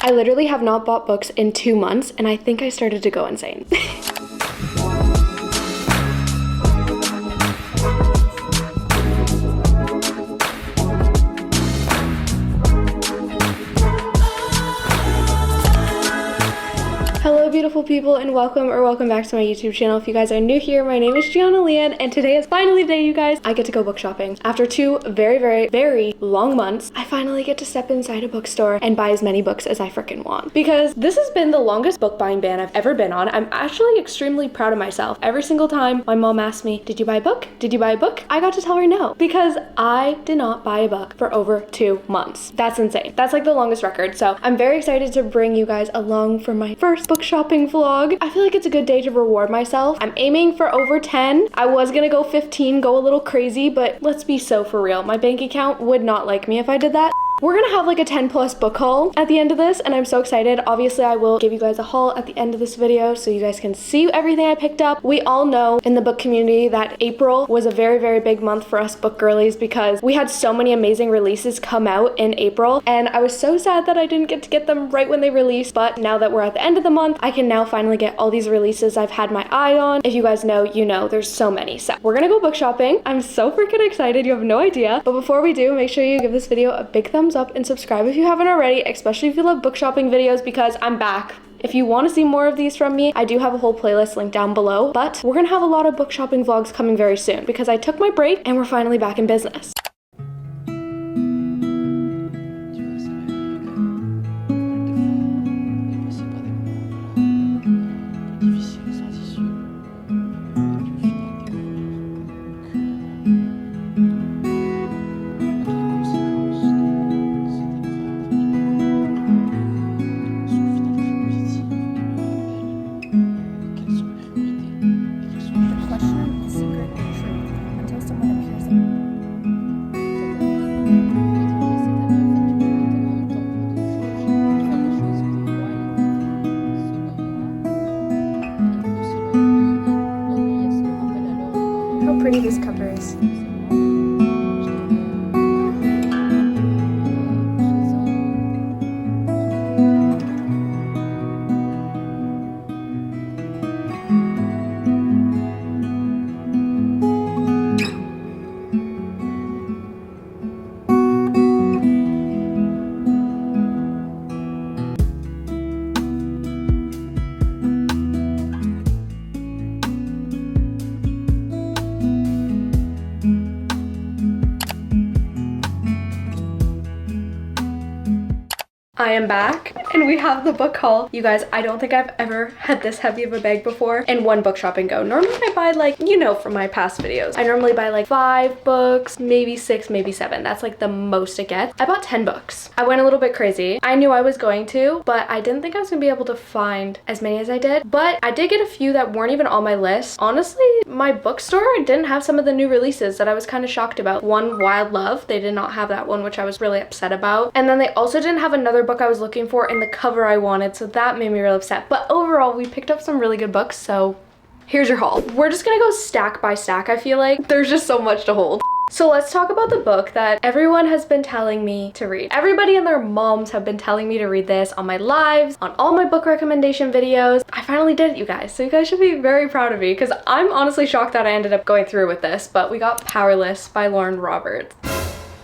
I literally have not bought books in 2 months and I think I started to go insane. Hello beautiful people and welcome back to my YouTube channel. If you guys are new here, my name is Gianna Lian and today is finally the day, you guys. I get to go book shopping. After 2 very long months, I finally get to step inside a bookstore and buy as many books as I freaking want. Because this has been the longest book buying ban I've ever been on. I'm actually extremely proud of myself. Every single time my mom asked me, did you buy a book? Did you buy a book? I got to tell her no. Because I did not buy a book for over 2 months. That's insane. That's like the longest record. So I'm very excited to bring you guys along for my first book shopping vlog. I feel like it's a good day to reward myself. I'm aiming for over 10. I was gonna go 15, go a little crazy, but let's be so for real. My bank account would not like me if I did that. We're gonna have like a 10+ book haul at the end of this and I'm so excited. Obviously, I will give you guys a haul at the end of this video so you guys can see everything I picked up. We all know in the book community that April was a very big month for us book girlies because we had so many amazing releases come out in April and I was so sad that I didn't get to get them right when they released, but now that we're at the end of the month, I can now finally get all these releases I've had my eye on. If you guys know, you know, there's so many. So we're gonna go book shopping. I'm so freaking excited, you have no idea. But before we do, make sure you give this video a big thumbs up and subscribe if you haven't already, especially if you love book shopping videos because I'm back. If you want to see more of these from me, I do have a whole playlist linked down below, but we're gonna have a lot of book shopping vlogs coming very soon because I took my break and we're finally back in business. How pretty this cover is. I am back and we have the book haul. You guys, I don't think I've ever had this heavy of a bag before in one book shopping go. Normally I buy like, you know, from my past videos, I normally buy like 5 books, maybe 6, maybe 7. That's like the most it gets. I bought 10 books. I went a little bit crazy. I knew I was going to, but I didn't think I was gonna be able to find as many as I did. But I did get a few that weren't even on my list. Honestly, my bookstore didn't have some of the new releases that I was kind of shocked about. One, Wild Love, they did not have that one, which I was really upset about. And then they also didn't have another book I was looking for in the cover I wanted, so that made me real upset. But overall, we picked up some really good books, so here's your haul. We're just gonna go stack by stack, I feel like. There's just so much to hold. So let's talk about the book that everyone has been telling me to read. Everybody and their moms have been telling me to read this on my lives, on all my book recommendation videos. I finally did it, you guys. So you guys should be very proud of me because I'm honestly shocked that I ended up going through with this, but we got Powerless by Lauren Roberts.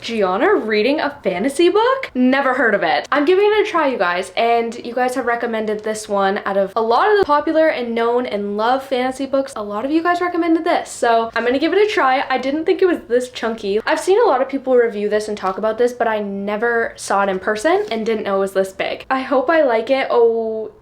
Gianna reading a fantasy book? Never heard of it. I'm giving it a try, you guys, and you guys have recommended this one. Out of a lot of the popular and known and loved fantasy books, a lot of you guys recommended this, so I'm gonna give it a try. I didn't think it was this chunky. I've seen a lot of people review this and talk about this, but I never saw it in person and didn't know it was this big. I hope I like it. Oh,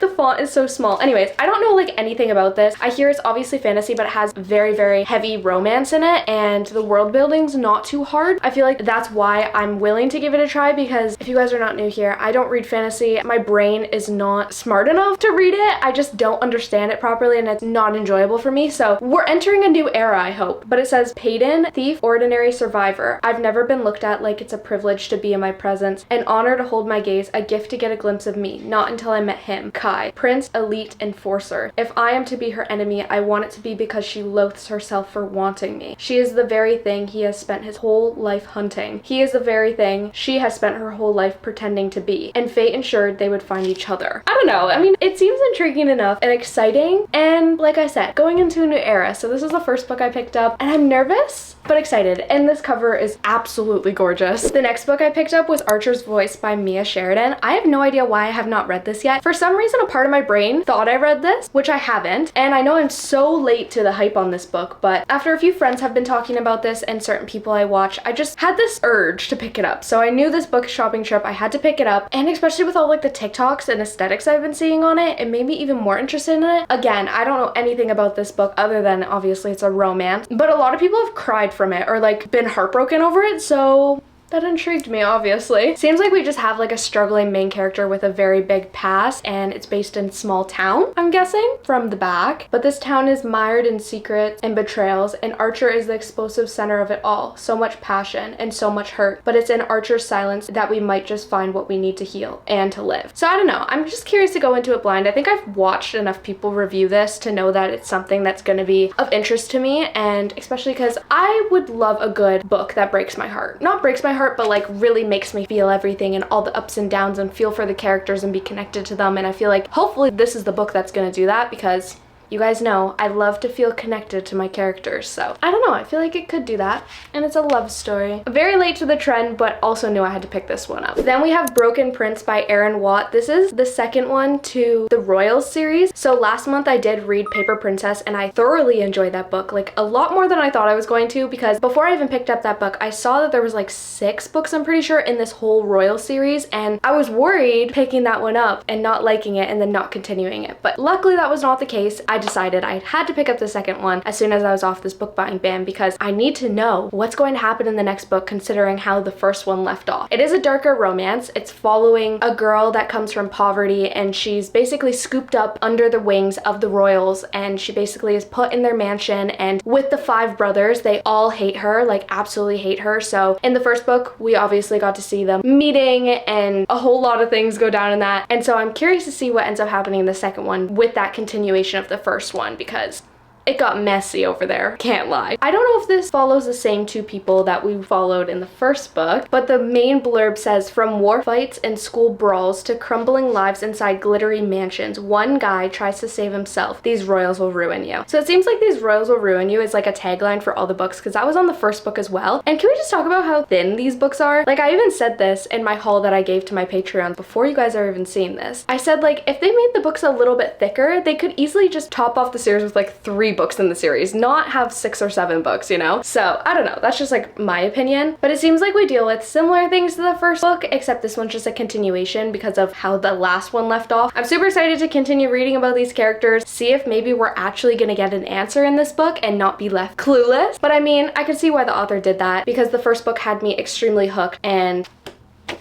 the font is so small. Anyways, I don't know like anything about this. I hear it's obviously fantasy, but it has very heavy romance in it and the world building's not too hard. I feel like that's why I'm willing to give it a try because if you guys are not new here, I don't read fantasy. My brain is not smart enough to read it. I just don't understand it properly and it's not enjoyable for me. So we're entering a new era, I hope. But it says, Payton, thief, ordinary survivor. I've never been looked at like it's a privilege to be in my presence, an honor to hold my gaze, a gift to get a glimpse of me. Not until I met him. time. Kai, Prince, Elite, Enforcer. If I am to be her enemy, I want it to be because she loathes herself for wanting me. She is the very thing he has spent his whole life hunting. He is the very thing she has spent her whole life pretending to be. And fate ensured they would find each other. I don't know. I mean, it seems intriguing enough and exciting. And like I said, going into a new era. So this is the first book I picked up and I'm nervous, but excited. And this cover is absolutely gorgeous. The next book I picked up was Archer's Voice by Mia Sheridan. I have no idea why I have not read this yet. For some reason, a part of my brain thought I read this, which I haven't. And I know I'm so late to the hype on this book, but after a few friends have been talking about this and certain people I watch, I just had this urge to pick it up. So I knew this book shopping trip, I had to pick it up. And especially with all like the TikToks and aesthetics I've been seeing on it, it made me even more interested in it. Again, I don't know anything about this book other than obviously it's a romance, but a lot of people have cried from it or like been heartbroken over it, so that intrigued me, obviously. Seems like we just have like a struggling main character with a very big past, and it's based in small town, I'm guessing, from the back. But this town is mired in secrets and betrayals, and Archer is the explosive center of it all. So much passion and so much hurt, but it's in Archer's silence that we might just find what we need to heal and to live. So I don't know, I'm just curious to go into it blind. I think I've watched enough people review this to know that it's something that's gonna be of interest to me, and especially because I would love a good book that breaks my heart. Not breaks my heart, but like really makes me feel everything and all the ups and downs and feel for the characters and be connected to them. And I feel like hopefully this is the book that's gonna do that, because you guys know I love to feel connected to my characters, so I don't know, I feel like it could do that. And it's a love story. Very late to the trend, but also knew I had to pick this one up. Then we have Broken Prince by Erin Watt. This is the second one to the Royals series. So last month I did read Paper Princess and I thoroughly enjoyed that book, like a lot more than I thought I was going to, because before I even picked up that book, I saw that there was like 6 books, I'm pretty sure, in this whole Royals series, and I was worried picking that one up and not liking it and then not continuing it. But luckily that was not the case. I decided I had to pick up the second one as soon as I was off this book buying ban, because I need to know what's going to happen in the next book considering how the first one left off. It is a darker romance. It's following a girl that comes from poverty, and she's basically scooped up under the wings of the royals, and she basically is put in their mansion, and with the 5 brothers, they all hate her, like absolutely hate her. So in the first book, we obviously got to see them meeting and a whole lot of things go down in that. And so I'm curious to see what ends up happening in the second one with that continuation of the first one, because it got messy over there, can't lie. I don't know if this follows the same 2 people that we followed in the first book, but the main blurb says, from war fights and school brawls to crumbling lives inside glittery mansions, one guy tries to save himself. These royals will ruin you. So it seems like these royals will ruin you is like a tagline for all the books, because that was on the first book as well. And can we just talk about how thin these books are? Like, I even said this in my haul that I gave to my Patreon before you guys are even seeing this. I said, like, if they made the books a little bit thicker, they could easily just top off the series with like 3 books in the series, not have 6 or 7 books, you know? So I don't know, that's just like my opinion, but it seems like we deal with similar things to the first book, except this one's just a continuation because of how the last one left off. I'm super excited to continue reading about these characters, see if maybe we're actually gonna get an answer in this book and not be left clueless. But I mean, I could see why the author did that, because the first book had me extremely hooked and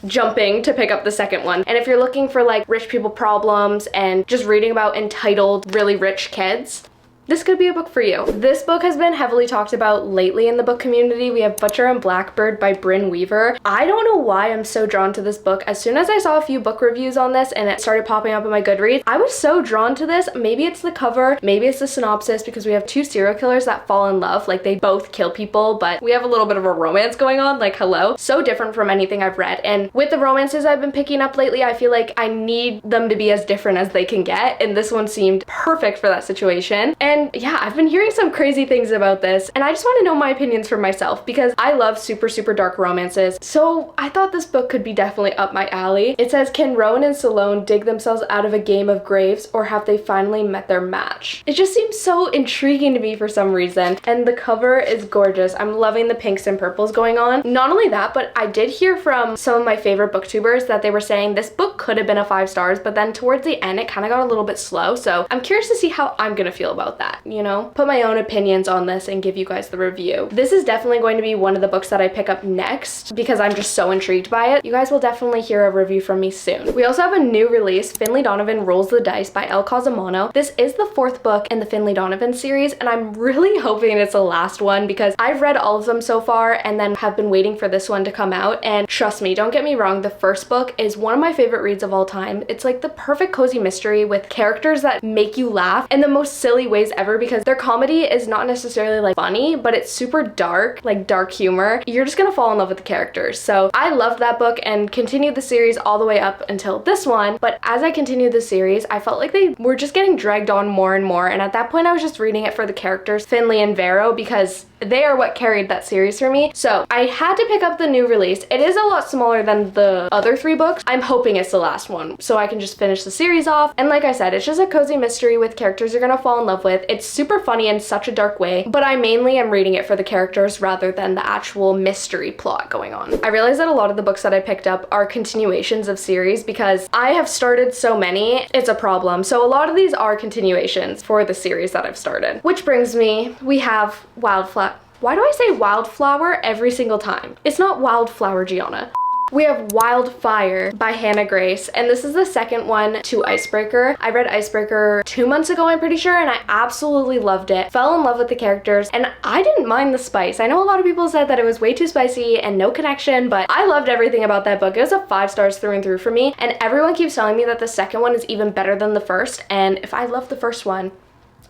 jumping to pick up the second one. And if you're looking for like rich people problems and just reading about entitled really rich kids, this could be a book for you. This book has been heavily talked about lately in the book community. We have Butcher and Blackbird by Brynn Weaver. I don't know why I'm so drawn to this book. As soon as I saw a few book reviews on this and it started popping up in my Goodreads, I was so drawn to this. Maybe it's the cover, maybe it's the synopsis, because we have 2 serial killers that fall in love. Like, they both kill people, but we have a little bit of a romance going on. Like, hello. So different from anything I've read. And with the romances I've been picking up lately, I feel like I need them to be as different as they can get. And this one seemed perfect for that situation. And yeah, I've been hearing some crazy things about this, and I just want to know my opinions for myself, because I love super, super dark romances. So I thought this book could be definitely up my alley. It says, can Rowan and Salome dig themselves out of a game of graves, or have they finally met their match? It just seems so intriguing to me for some reason, and the cover is gorgeous. I'm loving the pinks and purples going on. Not only that, but I did hear from some of my favorite booktubers that they were saying this book could have been a 5 stars, but then towards the end it kind of got a little bit slow. So I'm curious to see how I'm gonna feel about that. that, you know? Put my own opinions on this and give you guys the review. This is definitely going to be one of the books that I pick up next because I'm just so intrigued by it. You guys will definitely hear a review from me soon. We also have a new release, Finley Donovan Rolls the Dice by El Cosimono. This is the 4th book in the Finley Donovan series, and I'm really hoping it's the last one because I've read all of them so far and then have been waiting for this one to come out. And trust me, don't get me wrong, the first book is one of my favorite reads of all time. It's like the perfect cozy mystery with characters that make you laugh in the most silly ways ever because their comedy is not necessarily like funny, but it's super dark, like dark humor. You're just gonna fall in love with the characters. So I loved that book and continued the series all the way up until this one. But as I continued the series, I felt like they were just getting dragged on more and more. And at that point, I was just reading it for the characters, Finley and Vero, because they are what carried that series for me. So I had to pick up the new release. It is a lot smaller than the other 3 books. I'm hoping it's the last one so I can just finish the series off. And like I said, it's just a cozy mystery with characters you're gonna fall in love with. It's super funny in such a dark way, but I mainly am reading it for the characters rather than the actual mystery plot going on. I realize that a lot of the books that I picked up are continuations of series because I have started so many, it's a problem. So a lot of these are continuations for the series that I've started. Which brings me, we have Wildfire. Why do I say Wildflower every single time? It's not Wildflower, Gianna. We have Wildfire by Hannah Grace, and this is the second one to Icebreaker. I read Icebreaker 2 months ago, I'm pretty sure, and I absolutely loved it. Fell in love with the characters, and I didn't mind the spice. I know a lot of people said that it was way too spicy and no connection, but I loved everything about that book. It was a 5 stars through and through for me, and everyone keeps telling me that the second one is even better than the first, and if I love the first one,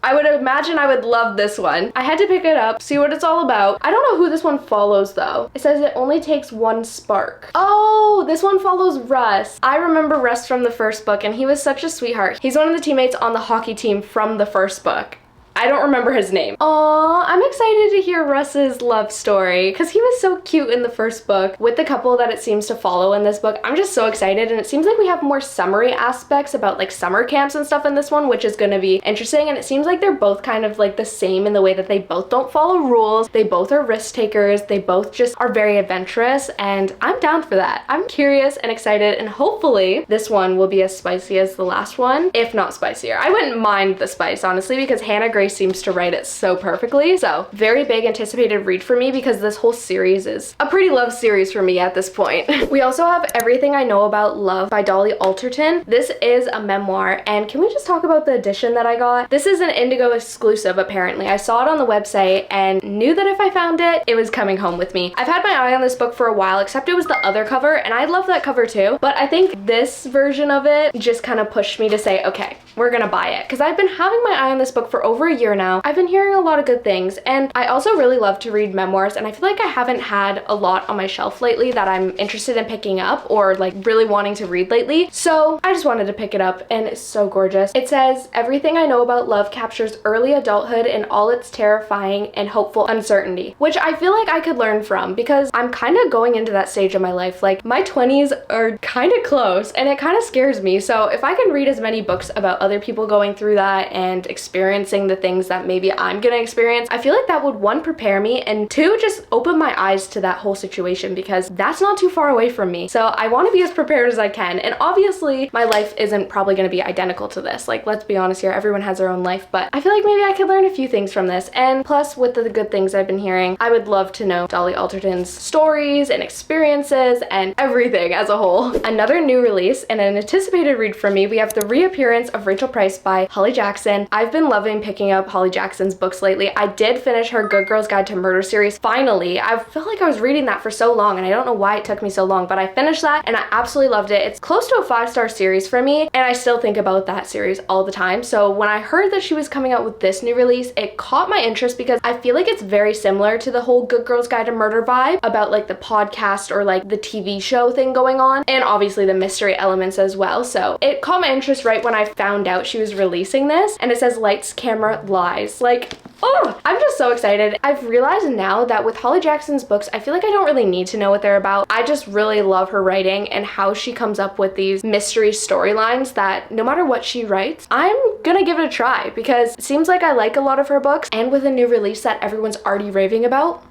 I would imagine I would love this one. I had to pick it up, see what it's all about. I don't know who this one follows though. It says it only takes 1 spark. Oh, this one follows Russ. I remember Russ from the first book and he was such a sweetheart. He's one of the teammates on the hockey team from the first book. I don't remember his name. Aw, I'm excited to hear Russ's love story because he was so cute in the first book with the couple that it seems to follow in this book. I'm just so excited, and it seems like we have more summery aspects about like summer camps and stuff in this one, which is gonna be interesting. And it seems like they're both kind of like the same in the way that they both don't follow rules. They both are risk takers. They both just are very adventurous, and I'm down for that. I'm curious and excited, and hopefully this one will be as spicy as the last one, if not spicier. I wouldn't mind the spice, honestly, because Hannah Grace seems to write it so perfectly. So very big anticipated read for me because this whole series is a pretty love series for me at this point. We also have Everything I Know About Love by Dolly Alderton. This is a memoir, and can we just talk about the edition that I got? This is an Indigo exclusive apparently. I saw it on the website and knew that if I found it, it was coming home with me. I've had my eye on this book for a while, except it was the other cover, and I love that cover too, but I think this version of it just kind of pushed me to say, okay, we're gonna buy it, because I've been having my eye on this book for over a year now. I've been hearing a lot of good things, and I also really love to read memoirs, and I feel like I haven't had a lot on my shelf lately that I'm interested in picking up or like really wanting to read lately. So I just wanted to pick it up, and it's so gorgeous. It says, Everything I Know About Love captures early adulthood in all its terrifying and hopeful uncertainty, which I feel like I could learn from because I'm kind of going into that stage of my life. Like my 20s are kind of close, and it kind of scares me. So if I can read as many books about other people going through that and experiencing the things that maybe I'm gonna experience, I feel like that would, 1, prepare me, and 2, just open my eyes to that whole situation, because that's not too far away from me. So I want to be as prepared as I can, and obviously my life isn't probably going to be identical to this. Like, let's be honest here, everyone has their own life, but I feel like maybe I could learn a few things from this. And plus, with the good things I've been hearing, I would love to know Dolly Alderton's stories and experiences and everything as a whole. Another new release and an anticipated read from me, we have The Reappearance of Rachel Price by Holly Jackson. I've been loving picking up Holly Jackson's books lately. I did finish her Good Girl's Guide to Murder series finally. I felt like I was reading that for so long, and I don't know why it took me so long, but I finished that and I absolutely loved it. It's close to a 5-star series for me, and I still think about that series all the time. So when I heard that she was coming out with this new release, it caught my interest because I feel like it's very similar to the whole Good Girl's Guide to Murder vibe about like the podcast or like the TV show thing going on, and obviously the mystery elements as well. So it caught my interest right when I found out she was releasing this, and it says Lights, Camera, Lies. Like, oh, I'm just so excited. I've realized now that with Holly Jackson's books, I feel like I don't really need to know what they're about. I just really love her writing and how she comes up with these mystery storylines that no matter what she writes, I'm gonna give it a try, because it seems like I like a lot of her books, and with a new release that everyone's already raving about,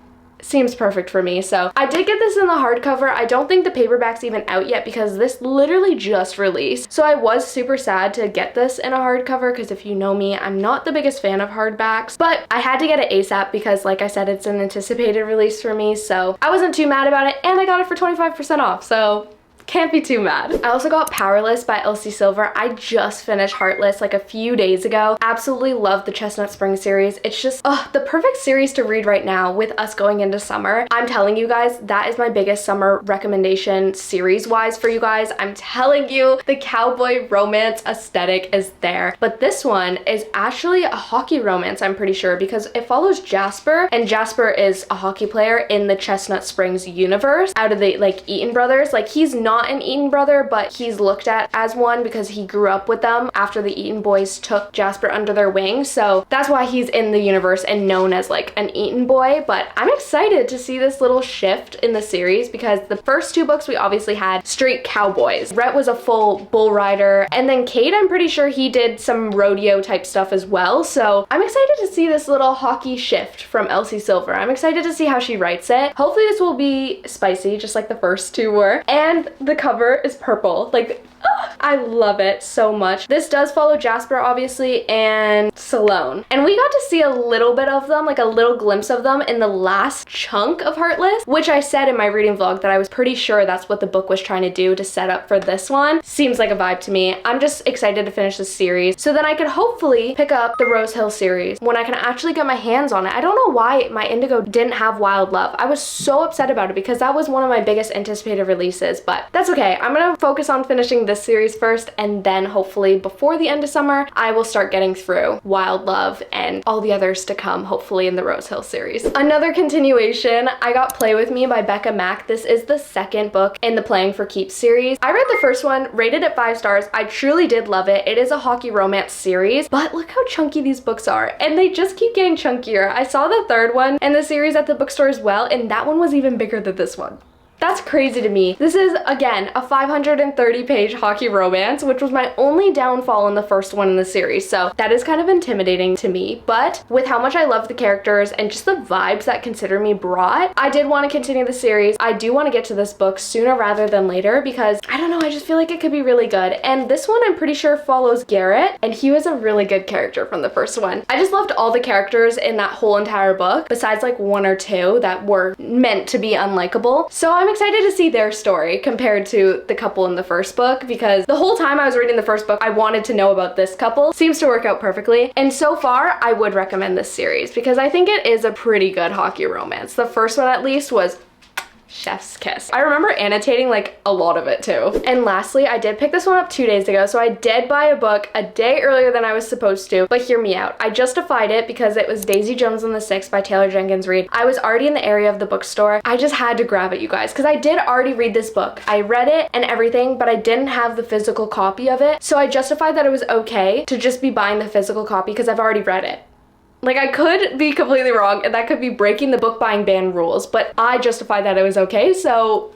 seems perfect for me. So I did get this in the hardcover. I don't think the paperback's even out yet because this literally just released. So I was super sad to get this in a hardcover because if you know me, I'm not the biggest fan of hardbacks, but I had to get it ASAP because like I said, it's an anticipated release for me. So I wasn't too mad about it and I got it for 25% off. So can't be too mad. I also got Powerless by Elsie Silver. I just finished Heartless like a few days ago. Absolutely love the Chestnut Spring series. It's just the perfect series to read right now with us going into summer. I'm telling you guys, that is my biggest summer recommendation series wise for you guys. I'm telling you, the cowboy romance aesthetic is there. But this one is actually a hockey romance, I'm pretty sure, because it follows Jasper, and Jasper is a hockey player in the Chestnut Springs universe out of the like Eaton brothers. Like he's not an Eaton brother, but he's looked at as one because he grew up with them after the Eaton boys took Jasper under their wing. So that's why he's in the universe and known as like an Eaton boy. But I'm excited to see this little shift in the series because the first two books we obviously had straight cowboys. Rhett was a full bull rider, and then Cade, I'm pretty sure he did some rodeo type stuff as well. So I'm excited to see this little hockey shift from Elsie Silver. I'm excited to see how she writes it. Hopefully this will be spicy just like the first two were. And the cover is purple. Like, I love it so much. This does follow Jasper, obviously, and Salome. And we got to see a little bit of them, like a little glimpse of them in the last chunk of Heartless, which I said in my reading vlog that I was pretty sure that's what the book was trying to do to set up for this one. Seems like a vibe to me. I'm just excited to finish this series so then I could hopefully pick up the Rose Hill series when I can actually get my hands on it. I don't know why my Indigo didn't have Wild Love. I was so upset about it because that was one of my biggest anticipated releases, but that's okay. I'm gonna focus on finishing this series first, and then hopefully before the end of summer I will start getting through Wild Love and all the others to come, hopefully in the Rose Hill series. Another continuation, I got Play With Me by Becca Mack. This is the second book in the Playing for Keeps series. I read the first one, rated it 5 stars. I truly did love it. It is a hockey romance series, but look how chunky these books are, and they just keep getting chunkier. I saw the third one in the series at the bookstore as well, and that one was even bigger than this one. That's crazy to me. This is, again, a 530-page hockey romance, which was my only downfall in the first one in the series, so that is kind of intimidating to me. But with how much I love the characters and just the vibes that Consider Me brought, I did want to continue the series. I do want to get to this book sooner rather than later because, I don't know, I just feel like it could be really good. And this one I'm pretty sure follows Garrett, and he was a really good character from the first one. I just loved all the characters in that whole entire book, besides like 1 or 2 that were meant to be unlikable. So I'm excited to see their story compared to the couple in the first book, because the whole time I was reading the first book I wanted to know about this couple. Seems to work out perfectly, and so far I would recommend this series because I think it is a pretty good hockey romance. The first one at least was chef's kiss. I remember annotating like a lot of it too. And lastly, I did pick this one up 2 days ago, so I did buy a book a day earlier than I was supposed to, but hear me out. I justified it because it was Daisy Jones and the Six by Taylor Jenkins Reid. I was already in the area of the bookstore. I just had to grab it, you guys, because I did already read this book. I read it and everything, but I didn't have the physical copy of it, so I justified that it was okay to just be buying the physical copy because I've already read it. Like, I could be completely wrong, and that could be breaking the book buying ban rules, but I justified that it was okay, so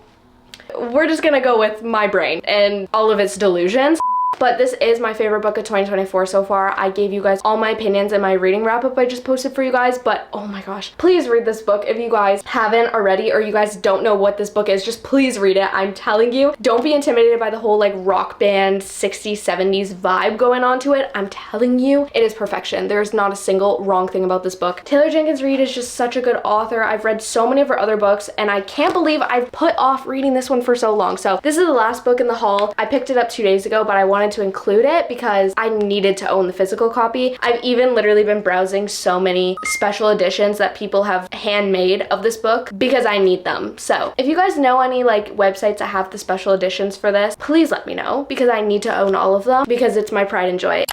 we're just gonna go with my brain and all of its delusions. But this is my favorite book of 2024 so far. I gave you guys all my opinions in my reading wrap-up I just posted for you guys, but oh my gosh, please read this book if you guys haven't already, or you guys don't know what this book is. Just please read it. I'm telling you, don't be intimidated by the whole like rock band 60s 70s vibe going on to it. I'm telling you, it is perfection. There's not a single wrong thing about this book. Taylor Jenkins Reid is just such a good author. I've read so many of her other books, and I can't believe I've put off reading this one for so long. So this is the last book in the haul. I picked it up 2 days ago, but I wanted to include it because I needed to own the physical copy. I've even literally been browsing so many special editions that people have handmade of this book because I need them. So if you guys know any like websites that have the special editions for this, please let me know because I need to own all of them because it's my pride and joy.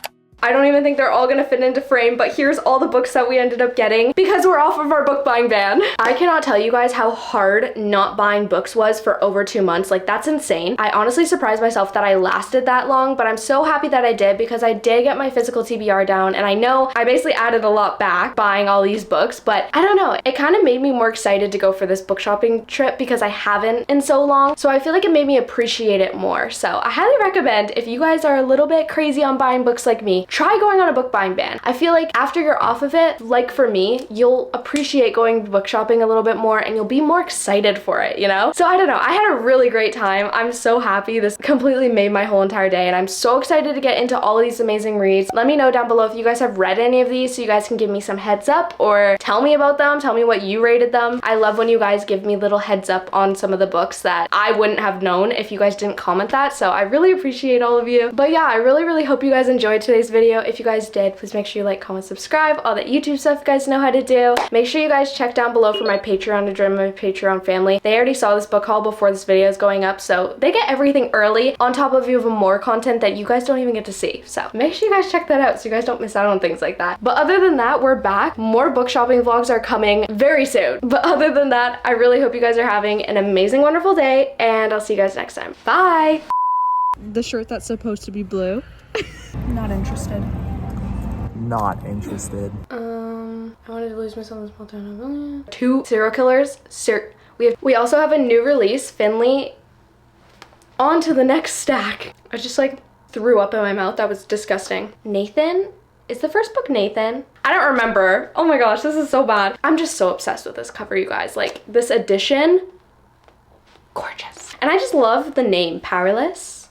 I don't even think they're all gonna fit into frame, but here's all the books that we ended up getting because we're off of our book buying ban. I cannot tell you guys how hard not buying books was for over 2 months. Like, that's insane. I honestly surprised myself that I lasted that long, but I'm so happy that I did because I did get my physical TBR down, and I know I basically added a lot back buying all these books, but I don't know, it kind of made me more excited to go for this book shopping trip because I haven't in so long, so I feel like it made me appreciate it more. So I highly recommend, if you guys are a little bit crazy on buying books like me, try going on a book buying ban. I feel like after you're off of it, like for me, you'll appreciate going book shopping a little bit more and you'll be more excited for it, you know? So I don't know, I had a really great time. I'm so happy. This completely made my whole entire day and I'm so excited to get into all of these amazing reads. Let me know down below if you guys have read any of these so you guys can give me some heads up or tell me about them, tell me what you rated them. I love when you guys give me little heads up on some of the books that I wouldn't have known if you guys didn't comment that, so I really appreciate all of you. But yeah, I really hope you guys enjoyed today's video. If you guys did, please make sure you like, comment, subscribe, all that YouTube stuff you guys know how to do. Make sure you guys check down below for my Patreon to join my Patreon family. They already saw this book haul before this video is going up, so they get everything early on top of even more content that you guys don't even get to see. So make sure you guys check that out so you guys don't miss out on things like that. But other than that, we're back. More book shopping vlogs are coming very soon. But other than that, I really hope you guys are having an amazing, wonderful day, and I'll see you guys next time. Bye! The shirt that's supposed to be blue. Not interested. Not interested. I wanted to lose myself in a small town. 2 serial killers. We also have a new release, Finley. On to the next stack. I just like threw up in my mouth. That was disgusting. Nathan? Is the first book Nathan? I don't remember. Oh my gosh, this is so bad. I'm just so obsessed with this cover, you guys. Like, this edition, gorgeous. And I just love the name, Powerless.